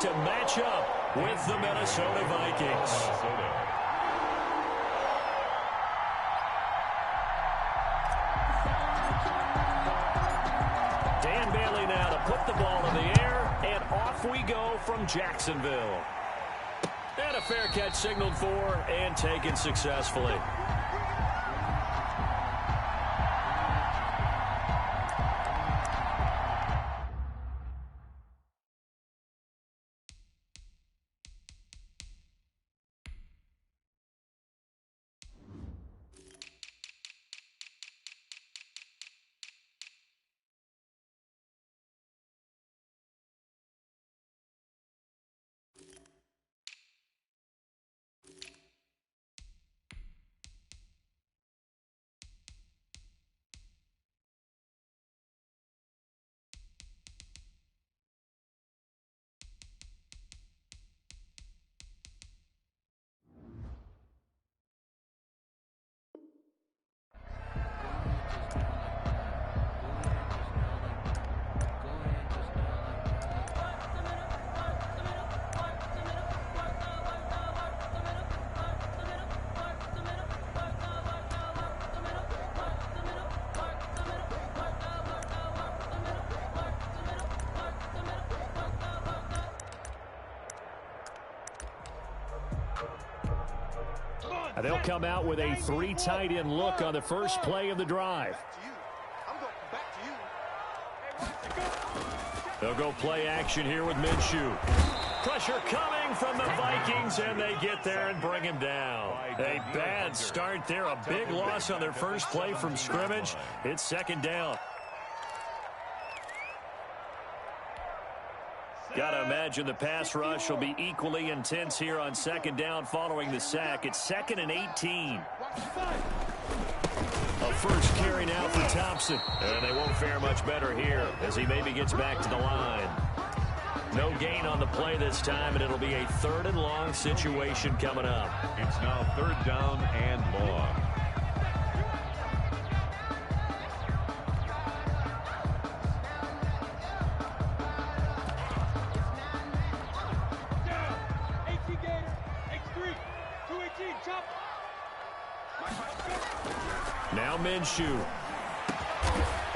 to match up with the Minnesota Vikings. Dan Bailey now to put the ball in the air, and off we go from Jacksonville. And a fair catch signaled for and taken successfully. They'll come out with a 3 tight end look on the first play of the drive. They'll go play action here with Minshew. Pressure coming from the Vikings, and they get there and bring him down. A bad start there, a big loss on their first play from scrimmage. It's second down. Got to imagine the pass rush will be equally intense here on second down following the sack. It's 2nd and 18. A first carry now for Thompson. And they won't fare much better here as he maybe gets back to the line. No gain on the play this time, and it'll be a 3rd and long situation coming up. It's now 3rd down and long. Now Minshew.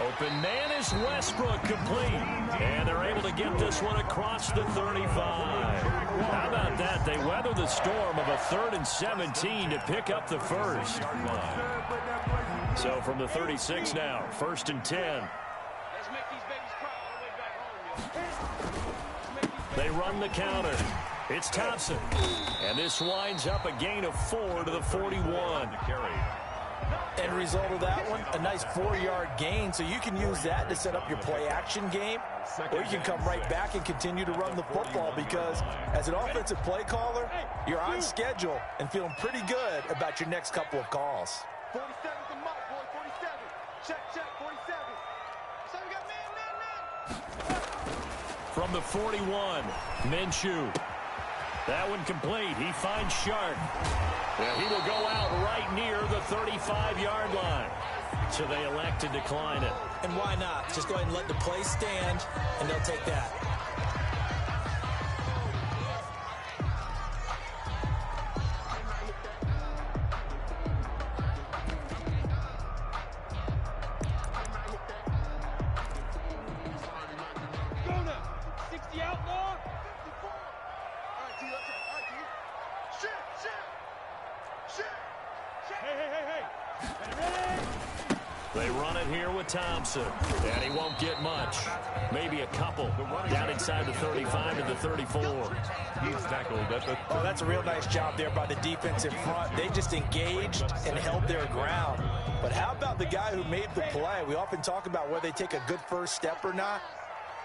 Open man is Westbrook, complete. And they're able to get this one across the 35. How about that? They weather the storm of a 3rd and 17 to pick up the first. So from the 36 now, 1st and 10. They run the counter. It's Thompson. And this winds up a gain of 4 to the 41. End result of that one, a nice 4-yard gain, so you can use that to set up your play-action game, or you can come right back and continue to run the football because as an offensive play caller, you're on schedule and feeling pretty good about your next couple of calls. 47's the mark, boy, 47. Check, 47. So we got man. From the 41, Minshew. That one complete. He finds Sharp. And he will go out right near the 35-yard line. So they elect to decline it. And why not? Just go ahead and let the play stand, and they'll take that. Go now. 60 outlaw. 54. All right, D, let's go. All right, D. Shit. Hey. They run it here with Thompson. And he won't get much. Maybe a couple. Down inside the 35 to the 34. He's tackled at the... Oh, that's a real nice job there by the defensive front. They just engaged and held their ground. But how about the guy who made the play? We often talk about whether they take a good first step or not.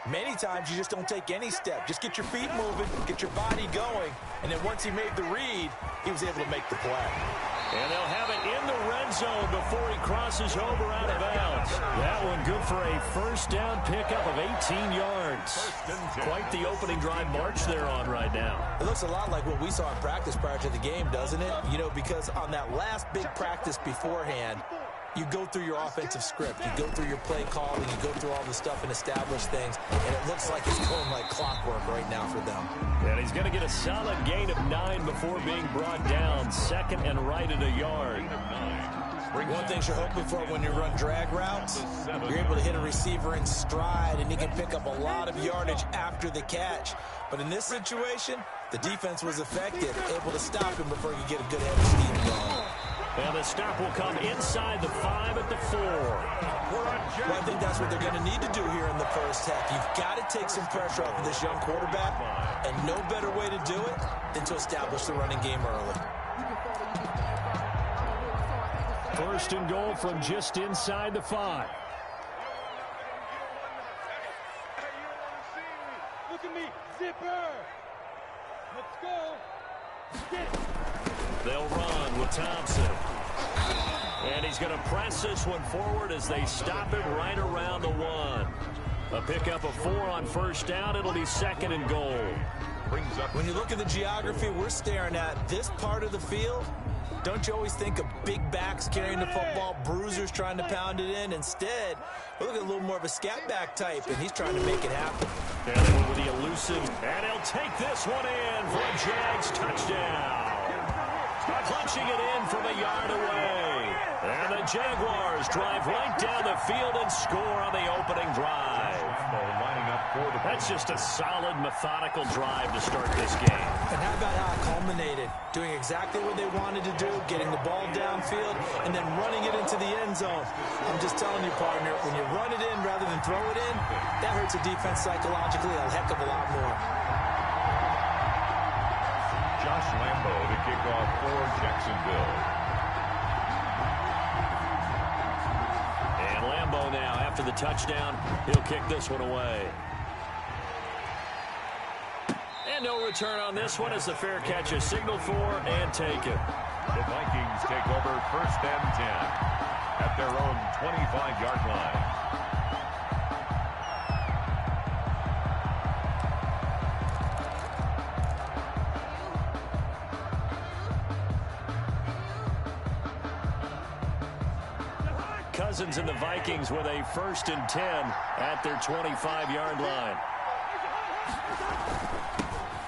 Many times you just don't take any step. Just get your feet moving, get your body going, and then once he made the read, he was able to make the play. And they'll have it in the red zone before he crosses over out of bounds. That one good for a first down pickup of 18 yards. Quite the opening drive march they're on right now. It looks a lot like what we saw in practice prior to the game, doesn't it? You know, because on that last big practice beforehand, you go through your offensive script, you go through your play calling, you go through all the stuff and establish things, and it looks like it's going like clockwork right now for them. He's going to get a solid gain of 9 before being brought down. Second and right at a yard. One thing you're hoping for when you run drag routes, you're able to hit a receiver in stride, and he can pick up a lot of yardage after the catch. But in this situation, the defense was effective, able to stop him before he could get a good head of steam going. And the stop will come inside the 5 at the 4. Well, I think that's what they're going to need to do here in the first half. You've got to take some pressure off of this young quarterback, and no better way to do it than to establish the running game early. First and goal from just inside the 5. Look at me, zipper. Let's go. They'll run with Thompson. And he's going to press this one forward as they stop him right around the 1. A pickup of 4 on first down. It'll be second and goal. When you look at the geography we're staring at, this part of the field, don't you always think of big backs carrying the football, bruisers trying to pound it in? Instead, we look at a little more of a scat back type, and he's trying to make it happen. And they went with the elusive, and he'll take this one in for a Jags touchdown. Punching it in from a yard away. And the Jaguars drive right down the field and score on the opening drive. That's just a solid, methodical drive to start this game. And how about how it culminated? Doing exactly what they wanted to do, getting the ball downfield, and then running it into the end zone. I'm just telling you, partner, when you run it in rather than throw it in, that hurts a defense psychologically a heck of a lot more. Josh Lambo to kick off for Jacksonville. And Lambo now, after the touchdown, he'll kick this one away. And no return on this one as the fair catch is signaled for and taken. The Vikings take over first and 10 at their own 25-yard line. Cousins and the Vikings with a first and 10 at their 25-yard line.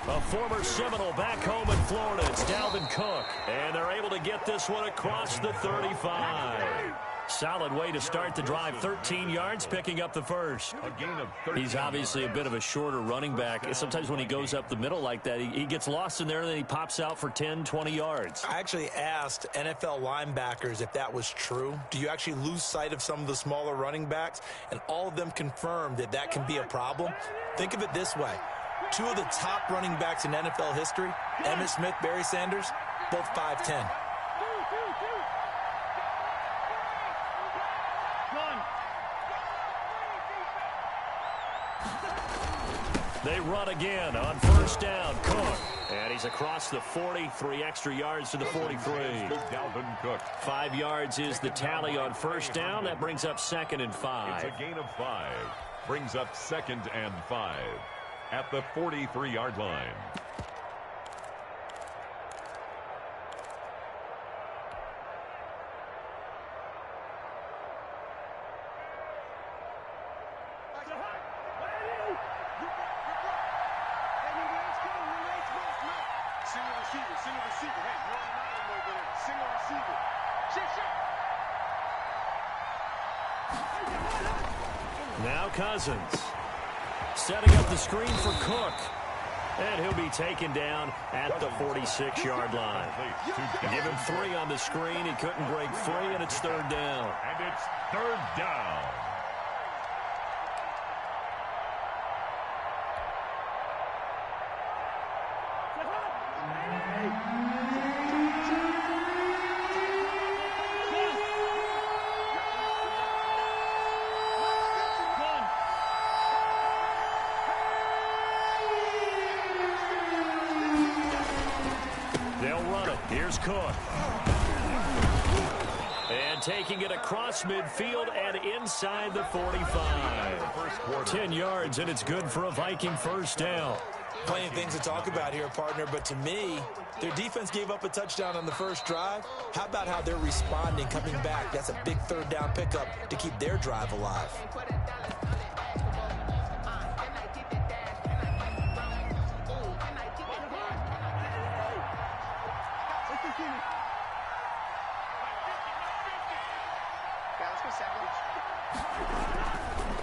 A former Seminole back home in Florida. It's Dalvin Cook. And they're able to get this one across the 35. Solid way to start the drive. 13 yards, picking up the first. A gain of 13. He's obviously a bit of a shorter running back. Sometimes when he goes up the middle like that, he gets lost in there, and then he pops out for 10, 20 yards. I actually asked NFL linebackers if that was true. Do you actually lose sight of some of the smaller running backs? And all of them confirmed that that can be a problem. Think of it this way. 2 of the top running backs in NFL history, Emmitt Smith, Barry Sanders, both 5'10". They run again on first down. Cook. And he's across the 40. 3 extra yards to the 43. Dalvin Cook. 5 yards is the tally on first down. That brings up second and 5. It's a gain of 5. Brings up second and 5 at the 43-yard line. Now Cousins setting up the screen for Cook. And he'll be taken down at the 46-yard line. Give him 3 on the screen. He couldn't break free, and it's third down. And it's third down. Here's Cook. And taking it across midfield and inside the 45. 10 yards, and it's good for a Viking first down. Plenty of things to talk about here, partner, but to me, their defense gave up a touchdown on the first drive. How about how they're responding, coming back? That's a big third down pickup to keep their drive alive.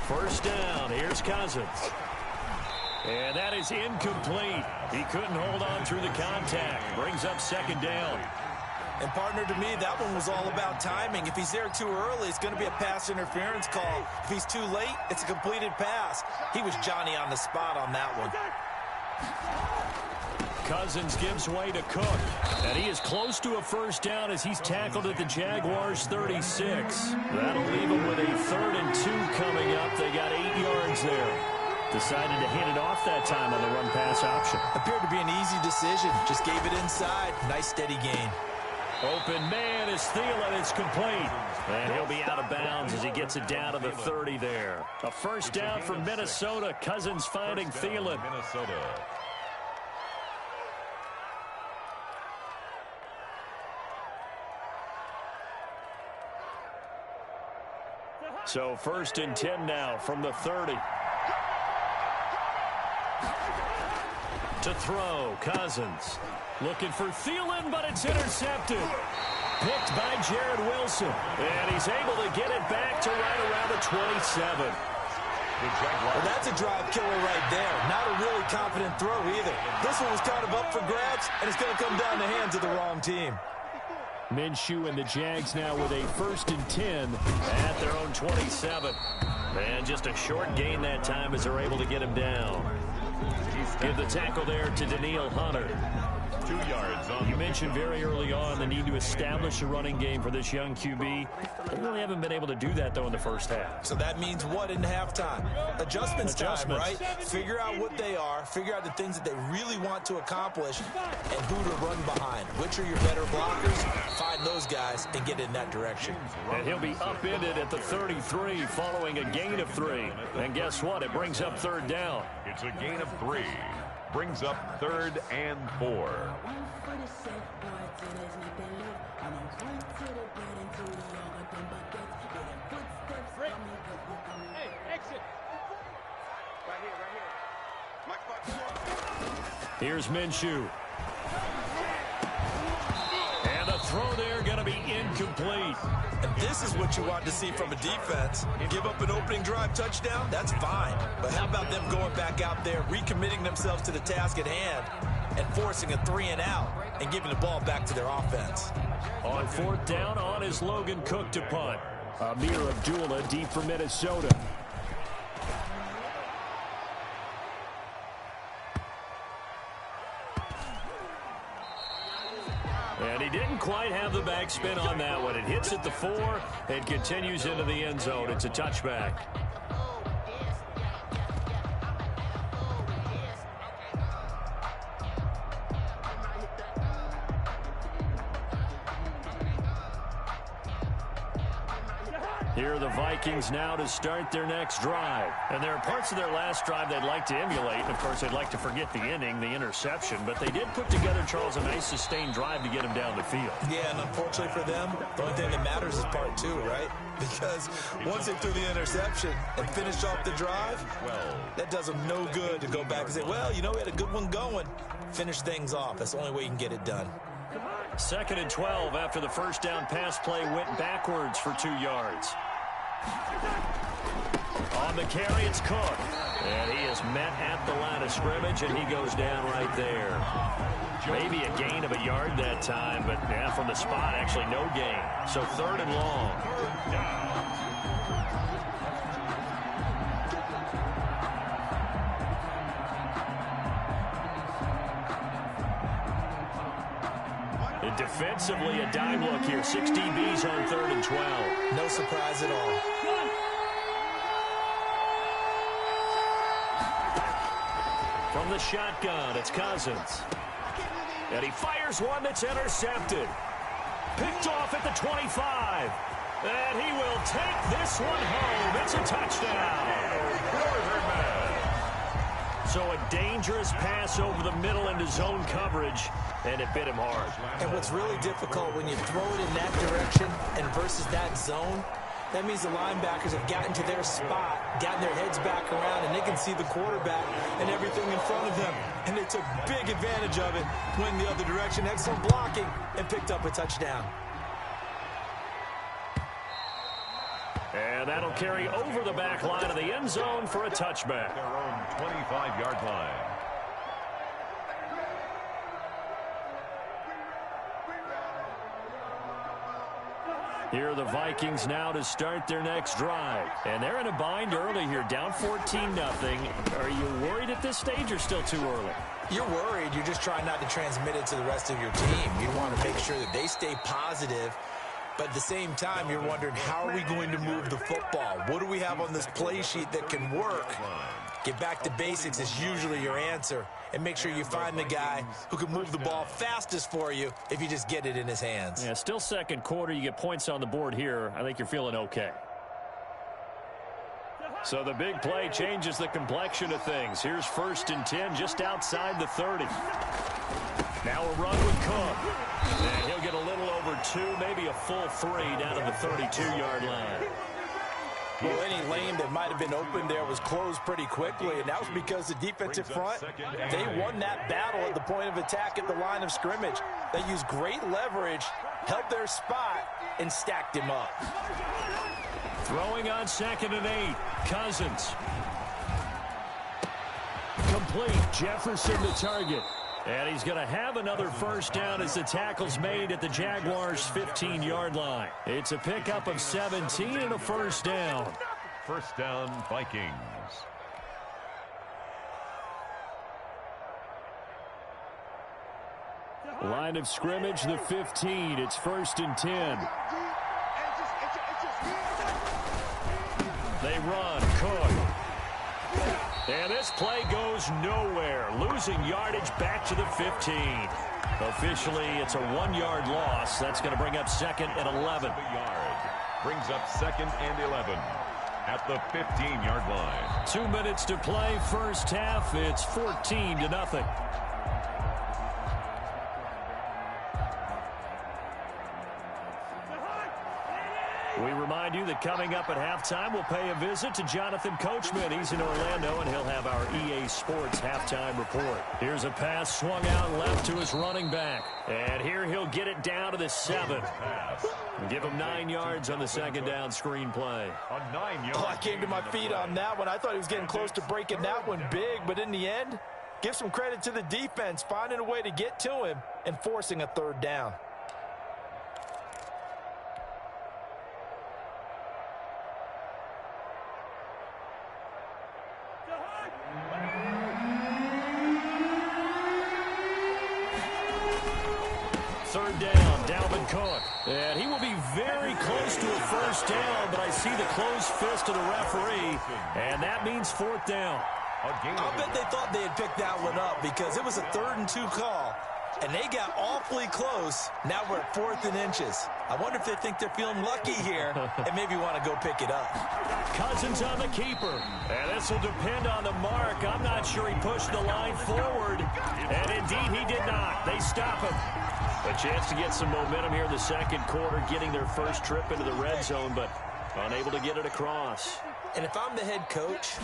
First down. Here's Cousins. And that is incomplete. He couldn't hold on through the contact. Brings up second down. And partner, to me, that one was all about timing. If he's there too early, it's going to be a pass interference call. If he's too late, it's a completed pass. He was Johnny on the spot on that one. Cousins gives way to Cook. And he is close to a first down as he's tackled at the Jaguars' 36. That'll leave him with a 3rd and 2 coming up. They got 8 yards there. Decided to hand it off that time on the run-pass option. Appeared to be an easy decision. Just gave it inside. Nice, steady gain. Open man is Thielen. It's complete. And he'll be out of bounds as he gets it down to the 30 there. A first down for Minnesota. Cousins finding Thielen. Minnesota. So 1st and 10 now from the 30. To throw, Cousins. Looking for Thielen, but it's intercepted. Picked by Jared Wilson. And he's able to get it back to right around the 27. Well, that's a drive killer right there. Not a really confident throw either. This one was kind of up for grabs, and it's going to come down the hands of the wrong team. Minshew and the Jags now with a 1st and 10 at their own 27. And just a short gain that time as they're able to get him down. Give the tackle there to Danielle Hunter. 2 yards on. You mentioned very early on the need to establish a running game for this young QB. They really haven't been able to do that, though, in the first half. So that means what in halftime? Adjustments time, right? Figure out what they are, figure out the things that they really want to accomplish, and who to run behind. Which are your better blockers? Find those guys and get in that direction. And he'll be upended at the 33 following a gain of 3. And guess what? It brings up 3rd down. It's a gain of 3. Brings up 3rd and 4. Hey, exit. Right here. Mike Fox. Here's Minshew. And the throw there going to be incomplete. And this is what you want to see from a defense. Give up an opening drive touchdown, that's fine. But how about them going back out there, recommitting themselves to the task at hand, and forcing a 3-and-out and giving the ball back to their offense. On 4th down, on is Logan Cook to punt. Amir Abdullah deep for Minnesota. And he didn't quite have the backspin on that one. It hits at the 4 and continues into the end zone. It's a touchback. Here are the Vikings now to start their next drive. And there are parts of their last drive they'd like to emulate. And, of course, they'd like to forget the inning, the interception. But they did put together, Charles, a nice sustained drive to get him down the field. Yeah, and unfortunately for them, the only thing that matters is part 2, right? Because once they threw the interception and finished off the drive, that does them no good to go back and say, well, you know, we had a good one going. Finish things off. That's the only way you can get it done. 2nd and 12 after the first down pass play went backwards for 2 yards. On the carry, it's Cook. And he is met at the line of scrimmage, and he goes down right there. Maybe a gain of a yard that time, but yeah, from the spot, actually no gain. So 3rd and long. And defensively, a dime look here. 6 DBs on 3rd and 12. No surprise at all. From the shotgun, it's Cousins. And he fires one that's intercepted. Picked off at the 25. And he will take this one home. It's a touchdown. So a dangerous pass over the middle into zone coverage, and it bit him hard. And what's really difficult when you throw it in that direction and versus that zone, that means the linebackers have gotten to their spot, gotten their heads back around, and they can see the quarterback and everything in front of them. And they took big advantage of it, went the other direction, excellent blocking, and picked up a touchdown. And that'll carry over the back line of the end zone for a touchback. Their own 25-yard line. Here are the Vikings now to start their next drive. And they're in a bind early here, down 14-0. Are you worried at this stage or still too early? You're worried. You're just trying not to transmit it to the rest of your team. You want to make sure that they stay positive. But at the same time, you're wondering, how are we going to move the football? What do we have on this play sheet that can work? Get back to basics is usually your answer. And make sure you find the guy who can move the ball fastest for you if you just get it in his hands. Yeah, still second quarter. You get points on the board here. I think you're feeling okay. So the big play changes the complexion of things. Here's 1st and 10 just outside the 30. Now a run with Cook. And he'll get a little over 2, maybe a full 3 down to the 32-yard line. Well, any lane that might have been open there was closed pretty quickly, and that was because the defensive front, they won that battle at the point of attack at the line of scrimmage. They used great leverage, held their spot, and stacked him up. Throwing on 2nd and 8. Cousins. Complete. Jefferson the target. And he's going to have another 1st down as the tackle's made at the Jaguars' 15-yard line. It's a pickup of 17 and a 1st down. 1st down, Vikings. Line of scrimmage, the 15. It's 1st and 10. They run. Cook. And this play goes nowhere. Losing yardage back to the 15. Officially, it's a 1-yard loss. That's going to bring up 2nd and 11. Brings up 2nd and 11 at the 15-yard line. 2 minutes to play. First half, it's 14-0. We remind you that coming up at halftime, we'll pay a visit to Jonathan Coachman. He's in Orlando, and he'll have our EA Sports halftime report. Here's a pass swung out left to his running back. And here he'll get it down to the 7. Give him 9 yards on the 2nd down screen play. A 9-yard. Oh, I came to my feet on that one. I thought he was getting close to breaking that one big, but in the end, give some credit to the defense, finding a way to get to him and forcing a 3rd down. And he will be very close to a 1st down, but I see the closed fist of the referee, and that means 4th down. I'll bet they thought they had picked that one up because it was a 3rd and 2 call, and they got awfully close. Now we're at 4th and inches. I wonder if they think they're feeling lucky here and maybe want to go pick it up. Cousins on the keeper, and this will depend on the mark. I'm not sure he pushed the line forward, and indeed he did not. They stop him. A chance to get some momentum here in the 2nd quarter, getting their first trip into the red zone, but unable to get it across. And if I'm the head coach,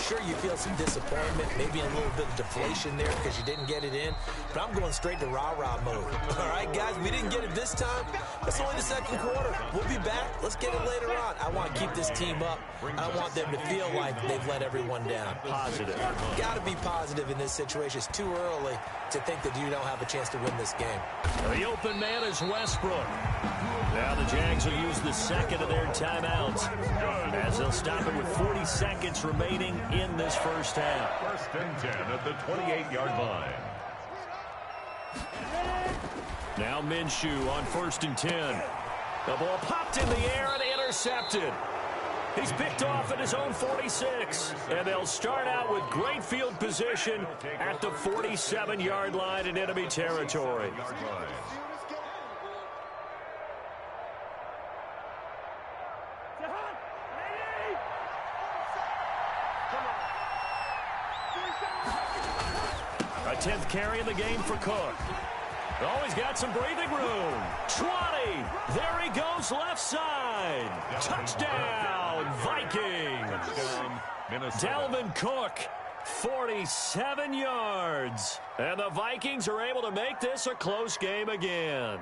sure, you feel some disappointment, maybe a little bit of deflation there because you didn't get it in, but I'm going straight to rah-rah mode. All right, guys, we didn't get it this time. It's only the 2nd quarter. We'll be back. Let's get it later on. I want to keep this team up. I don't want them to feel like they've let everyone down. Positive. Got to be positive in this situation. It's too early to think that you don't have a chance to win this game. The open man is Westbrook. Now the Jags will use the 2nd of their timeouts as they'll stop it with 40 seconds remaining in this first half. 1st and 10 at the 28-yard line. Now Minshew on 1st and 10. The ball popped in the air and intercepted. He's picked off at his own 46. And they'll start out with great field position at the 47-yard line in enemy territory. A 10th carry in the game for Cook. Oh, he's got some breathing room. 20. There he goes left side. Touchdown, Vikings. Dalvin Cook, 47 yards. And the Vikings are able to make this a close game again.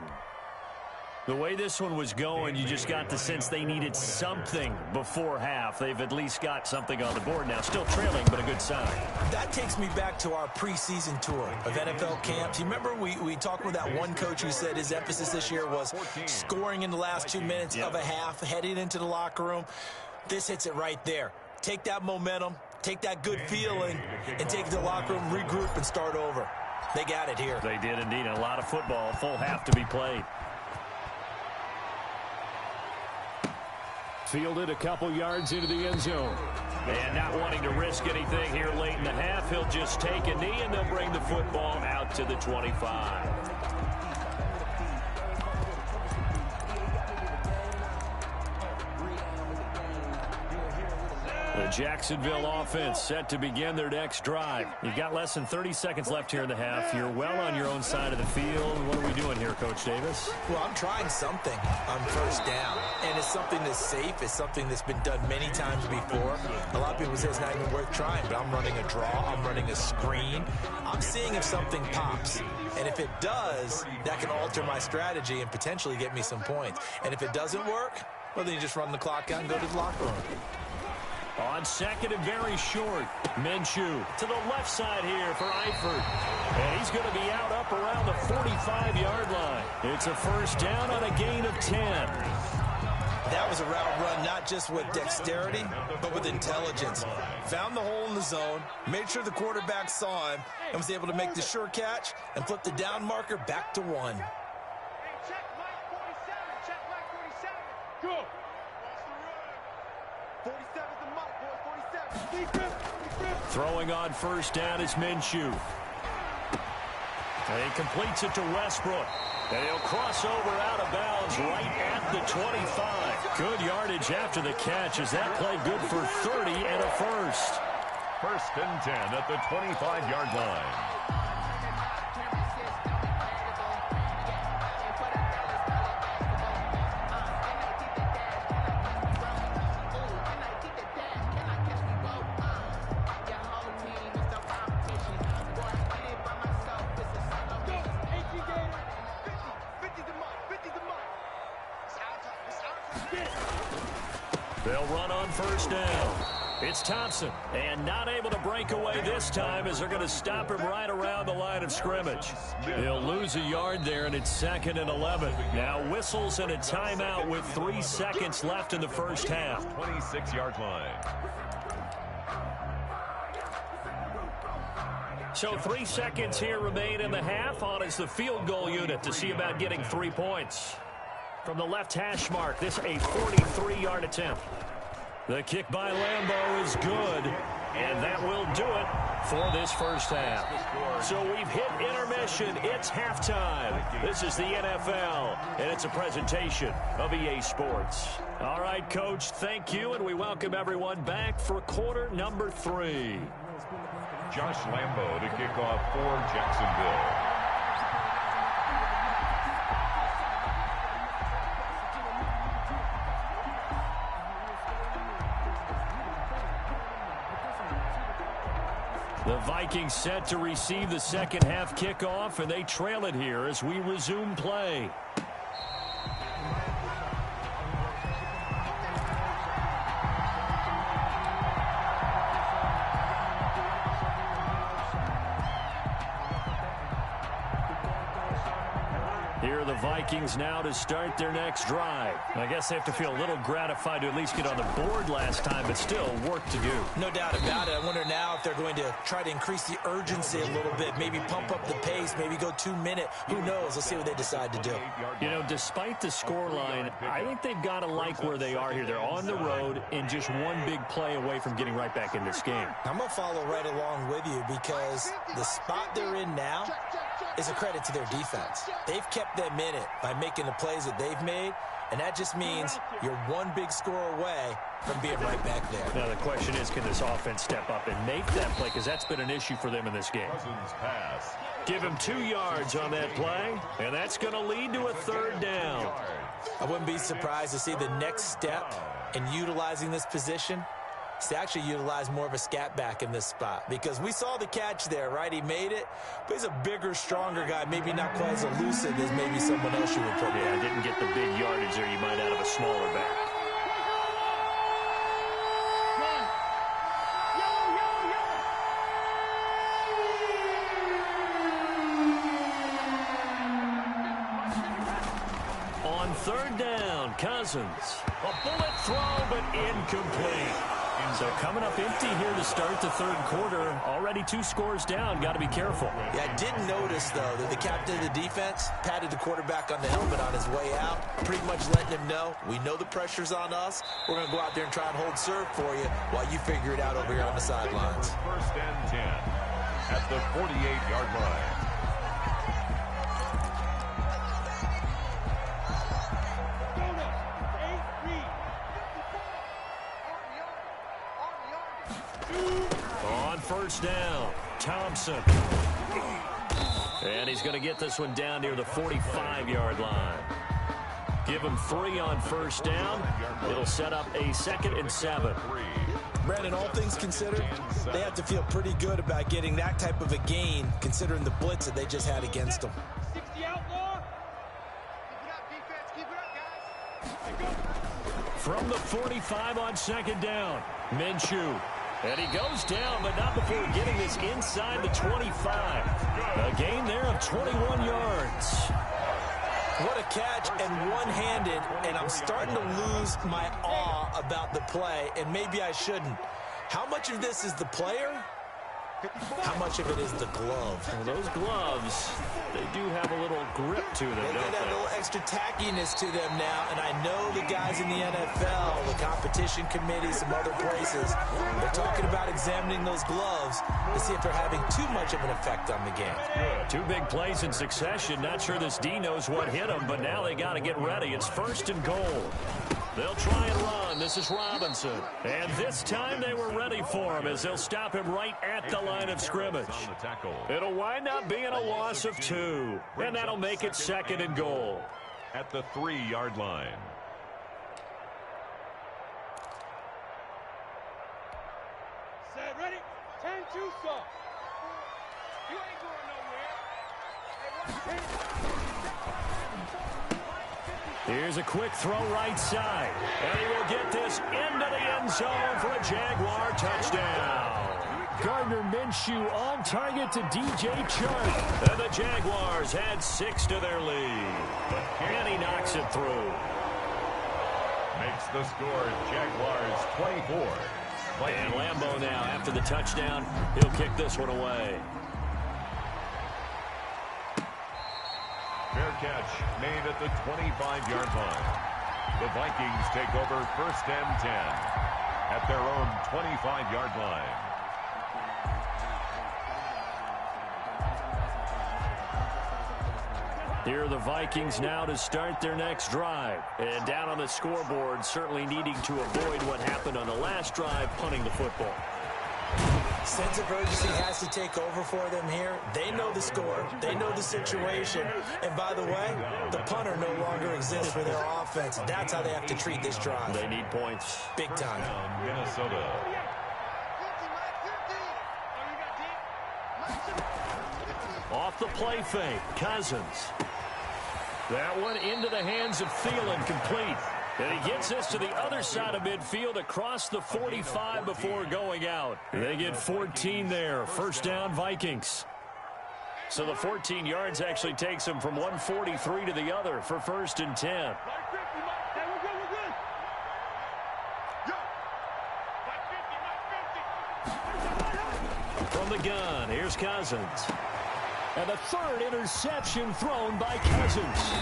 The way this one was going, you just got the sense they needed something before half. They've at least got something on the board now. Still trailing, but a good sign. That takes me back to our preseason tour of NFL camps. You remember we talked with that one coach who said his emphasis this year was scoring in the last 2 minutes of a half, heading into the locker room. This hits it right there. Take that momentum, take that good feeling, and take it to the locker room, regroup, and start over. They got it here. They did indeed. A lot of football, full half to be played. Fielded a couple yards into the end zone. And not wanting to risk anything here late in the half, he'll just take a knee and they'll bring the football out to the 25. The Jacksonville offense set to begin their next drive. You've got less than 30 seconds left here in the half. You're well on your own side of the field. What are we doing here, Coach Davis? Well, I'm trying something on first down, and it's something that's safe. It's something that's been done many times before. A lot of people say it's not even worth trying, but I'm running a draw. I'm running a screen. I'm seeing if something pops. And if it does, that can alter my strategy and potentially get me some points. And if it doesn't work, well, then you just run the clock out and go to the locker room. On second and very short, Minshew to the left side here for Eifert. And he's going to be out up around the 45-yard line. It's a first down on a gain of 10. That was a route run, not just with dexterity, but with intelligence. Found the hole in the zone, made sure the quarterback saw him, and was able to make the sure catch and flip the down marker back to 1. Hey, check Mike 47. Check Mike 47. Go. 47's the mark, boy. 47. Defense. Throwing on first down is Minshew. And he completes it to Westbrook. And he'll cross over out of bounds right at the 25. Good yardage after the catch as that play good for 30 and a first. First and 10 at the 25-yard line. They'll run on first down. It's Thompson, and not able to break away this time as they're going to stop him right around the line of scrimmage. He'll lose a yard there, and it's second and 11. Now whistles and a timeout with 3 seconds left in the first half. 26-yard line. So 3 seconds here remain in the half. On is the field goal unit to see about getting 3 points. From the left hash mark, this a 43-yard attempt. The kick by Lambeau is good, and that will do it for this first half. So we've hit intermission. It's halftime. This is the NFL, and it's a presentation of EA Sports. All right, Coach, thank you, and we welcome everyone back for quarter number 3. Josh Lambeau to kick off for Jacksonville. The Vikings set to receive the second half kickoff, and they trail it here as we resume play. Here are the Vikings now to start their next drive. I guess they have to feel a little gratified to at least get on the board last time, but still work to do. No doubt about it. I wonder now if they're going to try to increase the urgency a little bit, maybe pump up the pace, maybe go 2 minute. Who knows? Let's see what they decide to do. You know, despite the scoreline, I think they've got to like where they are here. They're on the road and just one big play away from getting right back in this game. I'm going to follow right along with you because the spot they're in now is a credit to their defense. They've kept them in it by making the plays that they've made, and that just means you're one big score away from being right back there. Now the question is, can this offense step up and make that play, because that's been an issue for them in this game. Pass. Give him 2 yards on that play, and that's going to lead to a third down. I wouldn't be surprised to see the next step in utilizing this position He's actually utilized more of a scat back in this spot because we saw the catch there, right? He made it, but he's a bigger, stronger guy, maybe not quite as elusive as maybe someone else you would put there. Yeah, didn't get the big yardage there you might out of a smaller back. On third down, Cousins. A bullet throw, but incomplete. So coming up empty here to start the third quarter. Already 2 scores down. Got to be careful. Yeah, I did notice, though, that the captain of the defense patted the quarterback on the helmet on his way out, pretty much letting him know, we know the pressure's on us. We're going to go out there and try and hold serve for you while you figure it out over here on the sidelines. First and 10 at the 48-yard line. On first down, Thompson. And he's going to get this one down near the 45-yard line. Give him 3 on first down. It'll set up a 2nd and 7. Brandon, all things considered, they have to feel pretty good about getting that type of a gain, considering the blitz that they just had against them. 60 outlaw. Keep it up, defense. Keep it up, guys. From the 45 on 2nd down, Minshew. And he goes down, but not before getting this inside the 25. A gain there of 21 yards. What a catch, and one-handed, and I'm starting to lose my awe about the play, and maybe I shouldn't. How much of this is the player? How much of it is the glove? Well, those gloves, they do have a little grip to them, They don't got a they? little extra tackiness to them now, and I know the guys in the NFL, the competition committee, some other places, they're talking about examining those gloves to see if they're having too much of an effect on the game. 2 big plays in succession. Not sure this D knows what hit him, but now they got to get ready. It's 1st and goal. They'll try and run. This is Robinson. And this time they were ready for him as they'll stop him right at the line of scrimmage. It'll wind up being a loss of 2. And that'll make it 2nd and goal. At the 3-yard line. Set, ready? 10-2, sir. You ain't going nowhere. Hey, Here's a quick throw right side. And he will get this into the end zone for a Jaguar touchdown. Gardner Minshew on target to DJ Chark. And the Jaguars add 6 to their lead. And he knocks it through. Makes the score Jaguars 24. And Lambeau now, after the touchdown, he'll kick this one away. Fair catch made at the 25-yard line. The Vikings take over 1st and 10 at their own 25-yard line. Here are the Vikings now to start their next drive. And down on the scoreboard, certainly needing to avoid what happened on the last drive, punting the football. Sense of urgency has to take over for them here. They know the score. They know the situation. And by the way, the punter no longer exists for their offense. That's how they have to treat this drive. They need points. Big time. Minnesota. Off the play fake, Cousins. That one into the hands of Thielen, complete. And he gets this to the other side of midfield across the 45 before going out. They get 14 there. 1st down, Vikings. So the 14 yards actually takes them from 143 to the other for 1st and 10. From the gun, here's Cousins. And the 3rd interception thrown by Cousins.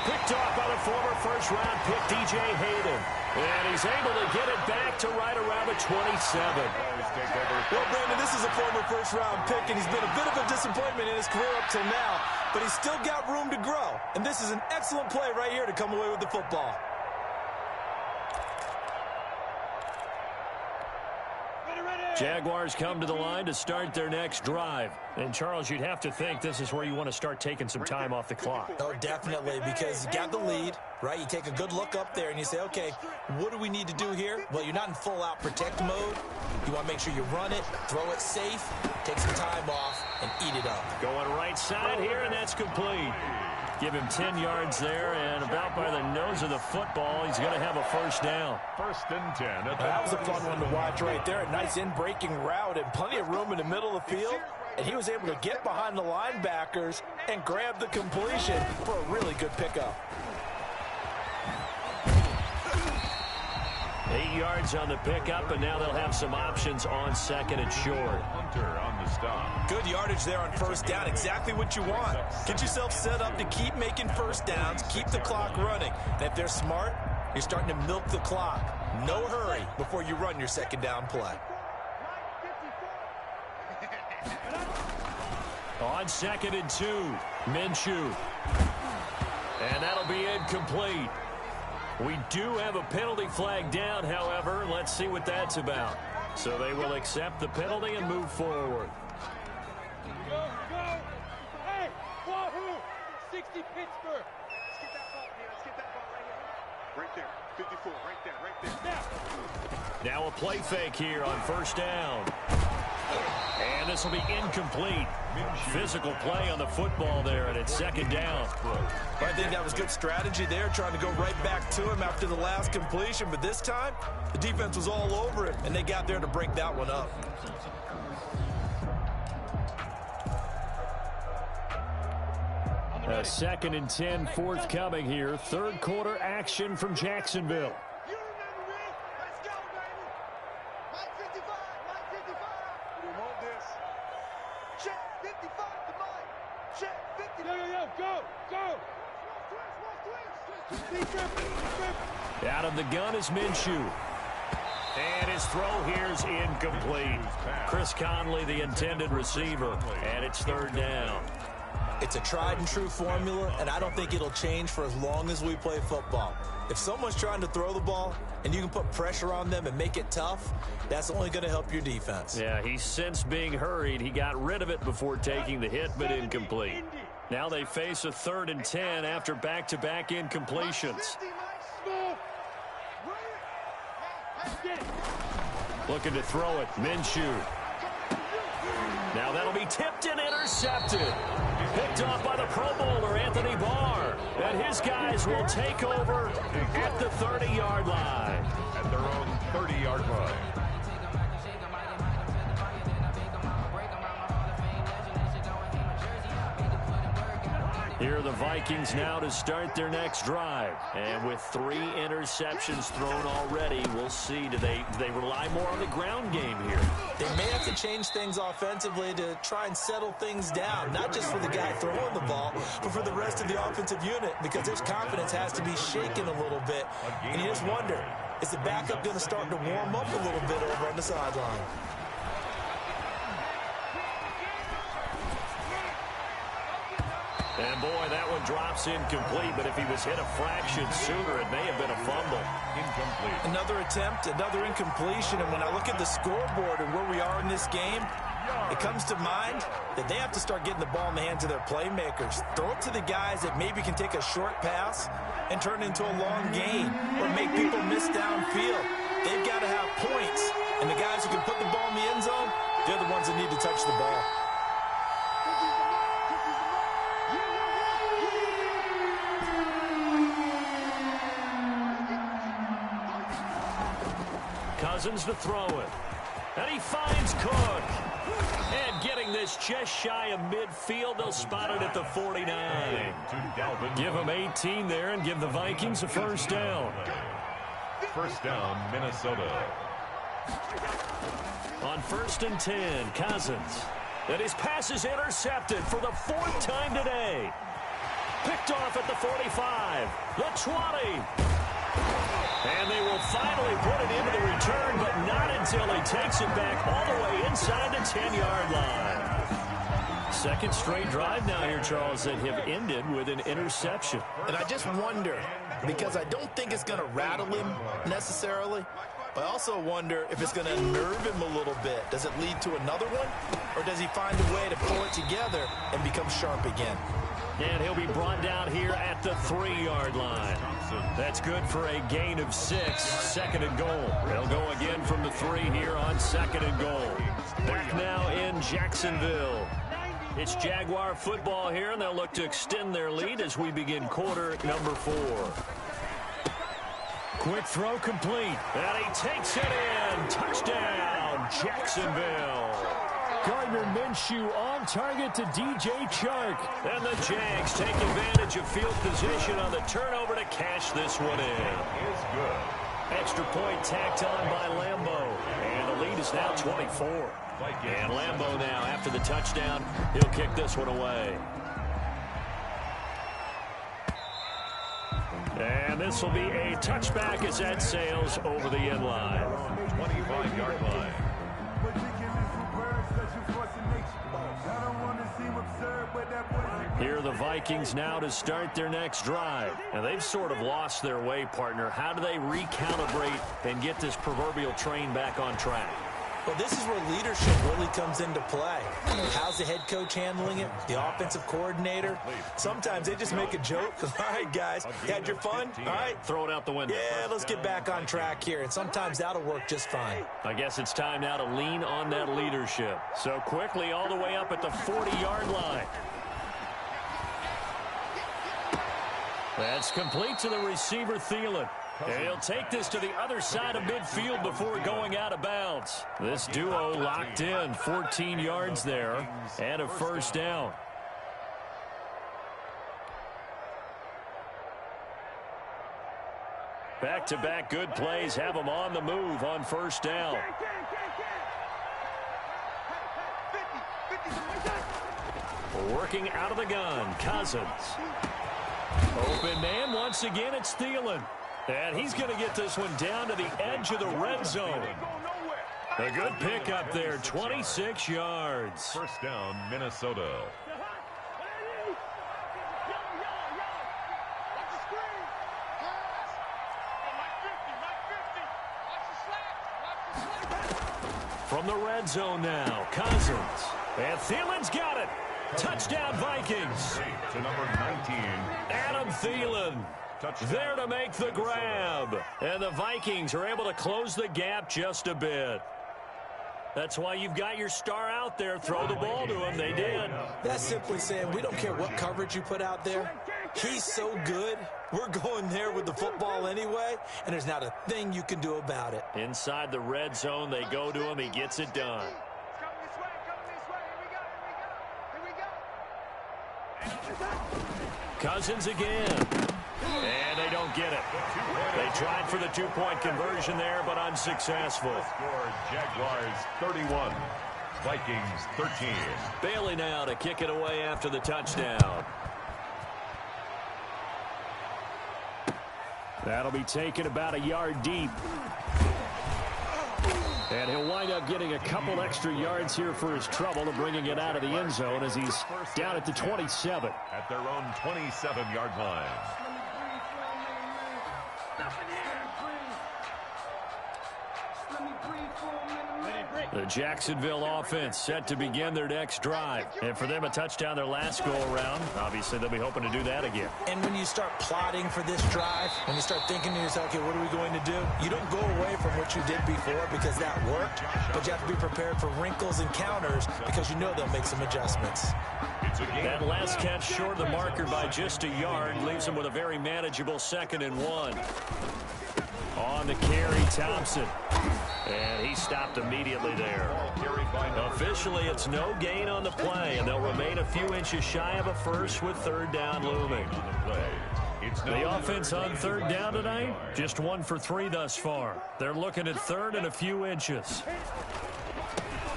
Picked off by the former first-round pick, DJ Hayden. And he's able to get it back to right around the 27. Well, Brandon, this is a former first-round pick, and he's been a bit of a disappointment in his career up till now. But he's still got room to grow. And this is an excellent play right here to come away with the football. Jaguars come to the line to start their next drive. And, Charles, you'd have to think this is where you want to start taking some time off the clock. Oh, definitely, because you got the lead, right? You take a good look up there and you say, okay, what do we need to do here? Well, you're not in full-out protect mode. You want to make sure you run it, throw it safe, take some time off, and eat it up. Going right side here, and that's complete. Give him 10 yards there, and about by the nose of the football, he's going to have a first down. First and 10. That was a fun one to watch right there. A nice in-breaking route and plenty of room in the middle of the field. And he was able to get behind the linebackers and grab the completion for a really good pickup. 8 yards on the pickup, and now they'll have some options on second and short. Hunter on the stop. Good yardage there on first down. Exactly what you want. Get yourself set up to keep making first downs, keep the clock running. And if they're smart, you're starting to milk the clock. No hurry before you run your second down play. On second and 2, Minshew. And that'll be incomplete. We do have a penalty flag down, however. Let's see what that's about. So they will accept the penalty and move forward. Go, go. Hey, Wahoo! 60 Pittsburgh. Let's get that ball, man. Let's get that ball right here. Right there. 54. Right there. Now a play fake here on first down. And this will be incomplete. Physical play on the football there, and it's second down. I think that was good strategy there, trying to go right back to him after the last completion. But this time, the defense was all over it, and they got there to break that one up. A second and 10 forthcoming here. Third quarter action from Jacksonville. You remember me? Let's go, baby. Mike 55. Mike 55. We want this. Check 55 to Mike. Check 50. Yo, go, go. Out of the gun is Minshew. And his throw here is incomplete. Chris Conley, the intended receiver, and it's third down. It's a tried-and-true formula, and I don't think it'll change for as long as we play football. If someone's trying to throw the ball and you can put pressure on them and make it tough, that's only going to help your defense. Yeah, he's since being hurried. He got rid of it before taking the hit, but incomplete. Now they face a third and 10 after back-to-back incompletions. Looking to throw it, Minshew. Now that'll be tipped and intercepted. Picked off by the Pro Bowler, Anthony Barr. And his guys will take over at the 30-yard line. At their own 30-yard line. Here are the Vikings now to start their next drive. And with 3 interceptions thrown already, we'll see. Do they rely more on the ground game here? They may have to change things offensively to try and settle things down, not just for the guy throwing the ball, but for the rest of the offensive unit, because his confidence has to be shaken a little bit. And you just wonder, is the backup going to start to warm up a little bit over on the sideline? And, boy, that one drops incomplete, but if he was hit a fraction sooner, it may have been a fumble. Incomplete. Another attempt, another incompletion, and when I look at the scoreboard and where we are in this game, it comes to mind that they have to start getting the ball in the hands of their playmakers. Throw it to the guys that maybe can take a short pass and turn it into a long gain or make people miss downfield. They've got to have points, and the guys who can put the ball in the end zone, they're the ones that need to touch the ball. Cousins to throw it. And he finds Cook. And getting this just shy of midfield, they'll spot it at the 49. Give them 18 there and give the Vikings a first down. First down, Minnesota. On first and 10, Cousins. And his pass is intercepted for the 4th time today. Picked off at the 45, the 20. And they will finally put it into the return, but not until he takes it back all the way inside the 10-yard line. Second straight drive now here, Charles, that have ended with an interception. And I just wonder, because I don't think it's going to rattle him necessarily, I also wonder if it's going to unnerve him a little bit. Does it lead to another one? Or does he find a way to pull it together and become sharp again? And he'll be brought down here at the 3-yard line. That's good for a gain of 6, second and goal. They'll go again from the 3 here on second and goal. Back now in Jacksonville. It's Jaguar football here, and they'll look to extend their lead as we begin quarter number 4. Quick throw complete, and he takes it in. Touchdown, Jacksonville. Gardner Minshew on target to DJ Chark. And the Jags take advantage of field position on the turnover to cash this one in. Is good. Extra point tacked on by Lambeau. And the lead is now 24. And Lambeau now, after the touchdown, he'll kick this one away. And this will be a touchback as that sails over the end line. 25-yard line. Here are the Vikings now to start their next drive. And they've sort of lost their way, partner. How do they recalibrate and get this proverbial train back on track? Well, this is where leadership really comes into play. How's the head coach handling it? The offensive coordinator? Sometimes they just make a joke. All right, guys, you had your fun? All right. Throw it out the window. Yeah, let's get back on track here. And sometimes that'll work just fine. I guess it's time now to lean on that leadership. So quickly all the way up at the 40-yard line. That's complete to the receiver, Thielen. And he'll take this to the other side of midfield before going out of bounds. This duo locked in, 14 yards there, and a first down. Back-to-back good plays have them on the move on first down. Working out of the gun, Cousins. Open man, once again, it's Thielen. And he's going to get this one down to the edge of the red zone. A good pickup there, 26 yards. First down, Minnesota. From the red zone now, Cousins. And Thielen's got it. Touchdown, Vikings. To number 19. Adam Thielen. There to make the grab. And the Vikings are able to close the gap just a bit. That's why you've got your star out there. Throw the ball to him. They did. That's simply saying we don't care what coverage you put out there. He's so good. We're going there with the football anyway, and there's not a thing you can do about it. Inside the red zone, they go to him. He gets it done. Cousins again. And they don't get it. They tried for the two-point conversion there, but unsuccessful. Score Jaguars 31, Vikings 13. Bailey now to kick it away after the touchdown. That'll be taken about a yard deep. And he'll wind up getting a couple extra yards here for his trouble and bringing it out of the end zone as he's down at the 27. At their own 27-yard line. The Jacksonville offense set to begin their next drive. And for them, a touchdown their last go-around. Obviously, they'll be hoping to do that again. And when you start plotting for this drive, when you start thinking to yourself, okay, what are we going to do? You don't go away from what you did before because that worked, but you have to be prepared for wrinkles and counters because you know they'll make some adjustments. That last catch short of the marker by just a yard leaves them with a very manageable 2nd and 1. On the carry, Thompson. And he stopped immediately there. Officially, it's no gain on the play, and they'll remain a few inches shy of a first with 3rd down looming. The offense on 3rd down tonight, just 1 for 3 thus far. They're looking at 3rd and a few inches.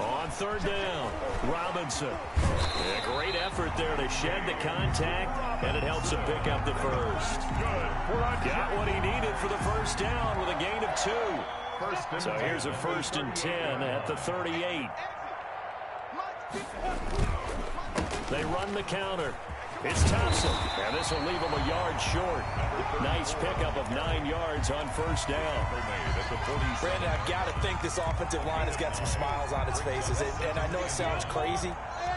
On 3rd down, Robinson. A great effort there to shed the contact, and it helps him pick up the first. Got what he needed for the first down with a gain of 2. So here's a 1st and 10 at the 38. They run the counter. It's Thompson, and this will leave him a yard short. Nice pickup of 9 yards on first down. Brandon, I've got to think this offensive line has got some smiles on its faces. And I know it sounds crazy,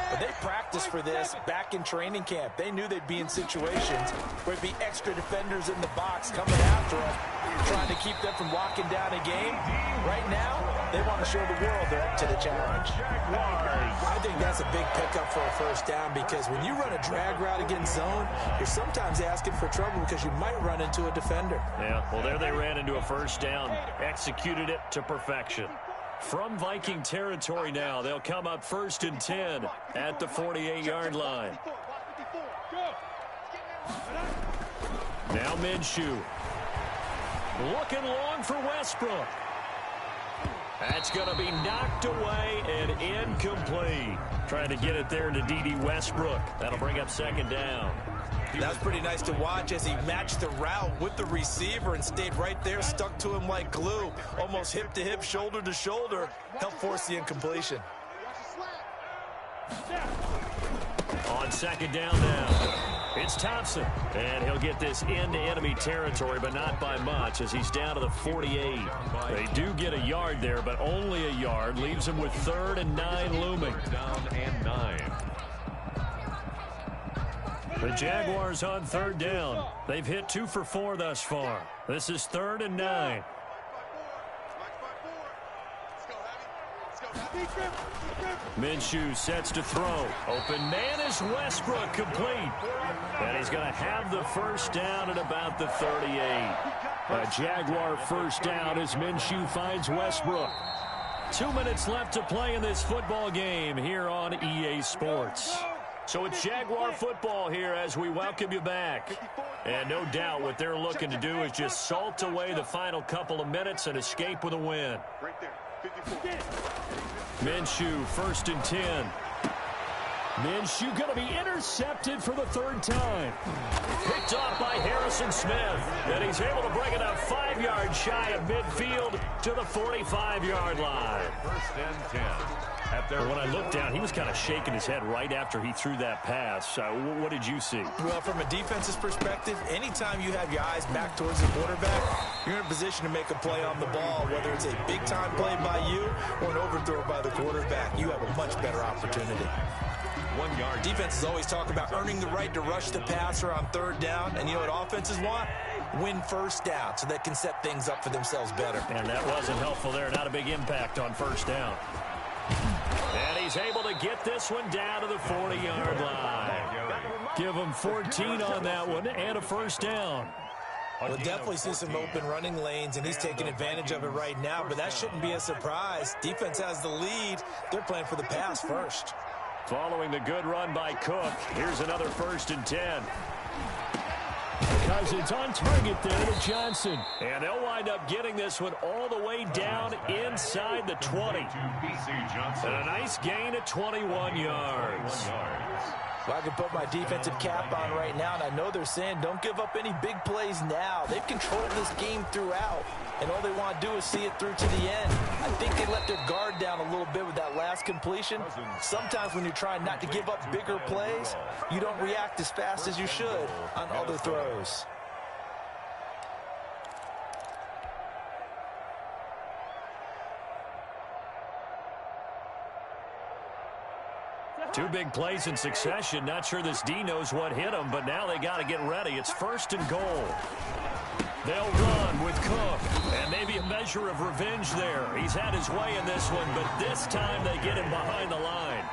but they practiced for this back in training camp. They knew they'd be in situations where there'd be extra defenders in the box coming after them, trying to keep them from locking down a game. Right now, they want to show the world they're up to the challenge. I think that's a big pickup for a first down, because when you run a drag route against zone, you're sometimes asking for trouble because you might run into a defender. Yeah, well, there they ran into a first down, executed it to perfection. From Viking territory now, they'll come up 1st and 10 at the 48-yard line. Now Minshew. Looking long for Westbrook. That's going to be knocked away and incomplete. Trying to get it there to D.D. Westbrook. That'll bring up 2nd down. That was pretty nice to watch as he matched the route with the receiver and stayed right there, stuck to him like glue, almost hip to hip, shoulder to shoulder, helped force the incompletion. On 2nd down now, it's Thompson, and he'll get this into enemy territory, but not by much, as he's down to the 48. They do get a yard there, but only a yard. Leaves him with 3rd and 9 looming. Down and 9. The Jaguars on 3rd down. They've hit 2 for 4 thus far. This is 3rd and 9. Minshew sets to throw. Open man is Westbrook, complete. And he's going to have the first down at about the 38. A Jaguar first down as Minshew finds Westbrook. 2 minutes left to play in this football game here on EA Sports. So it's Jaguar football here as we welcome you back. And no doubt what they're looking to do is just salt away the final couple of minutes and escape with a win. Minshew, 1st and 10. Minshew going to be intercepted for the 3rd time. Picked off by Harrison Smith. And he's able to bring it up 5 yards shy of midfield to the 45-yard line. 1st and 10. When I looked down, he was kind of shaking his head right after he threw that pass. What did you see? Well, from a defense's perspective, anytime you have your eyes back towards the quarterback, you're in a position to make a play on the ball, whether it's a big-time play by you or an overthrow by the quarterback. You have a much better opportunity. 1 yard. Defenses always talk about earning the right to rush the passer on 3rd down, and you know what offenses want? Win first down so they can set things up for themselves better. And that wasn't helpful there. Not a big impact on 1st down. And he's able to get this one down to the 40-yard line. Give him 14 on that one and a first down. We'll definitely see some open running lanes, and he's taking advantage of it right now, but that shouldn't be a surprise. Defense has the lead. They're playing for the pass first. Following the good run by Cook, here's another 1st and 10. Cousins on target there to Johnson. And they'll wind up getting this one all the way down inside the 20. And a nice gain of 21 yards. Well, I can put my defensive cap on right now, and I know they're saying don't give up any big plays now. They've controlled this game throughout, and all they want to do is see it through to the end. I think they let their guard down a little bit with that last completion. Sometimes when you're trying not to give up bigger plays, you don't react as fast as you should on other throws. Two big plays in succession. Not sure this D knows what hit him, but now they got to get ready. It's 1st and goal. They'll run with Cook, and maybe a measure of revenge there. He's had his way in this one, but this time they get him behind the line.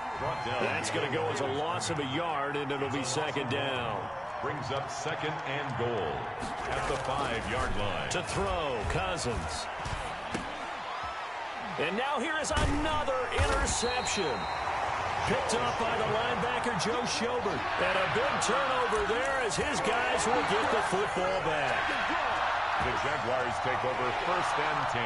That's going to go as a loss of a yard, and it'll be 2nd down. Brings up 2nd and goal at the 5-yard line. To throw, Cousins. And now here is another interception. Picked up by the linebacker, Joe Schobert. And a big turnover there as his guys will get the football back. The Jaguars take over 1st and 10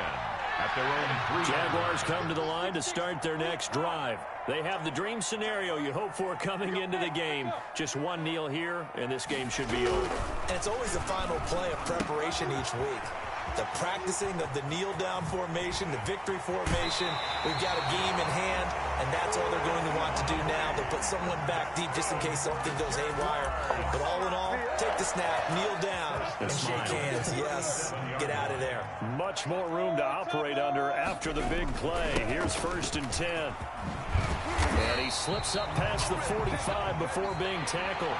at their own 3. Jaguars come to the line to start their next drive. They have the dream scenario you hope for coming into the game. Just one kneel here, and this game should be over. And it's always the final play of preparation each week. the practicing of the kneel-down formation, the victory formation. We've got a game in hand, and that's all they're going to want to do now. They'll put someone back deep just in case something goes haywire. But all in all, take the snap, kneel down, and shake hands. Yes, get out of there. Much more room to operate under after the big play. Here's 1st and 10. And he slips up past the 45 before being tackled.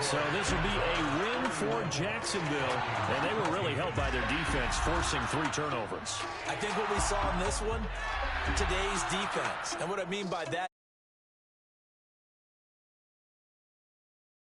So this will be a win for Jacksonville. And they were really helped by their defense, forcing 3 turnovers. I think what we saw in this one, today's defense. And what I mean by that,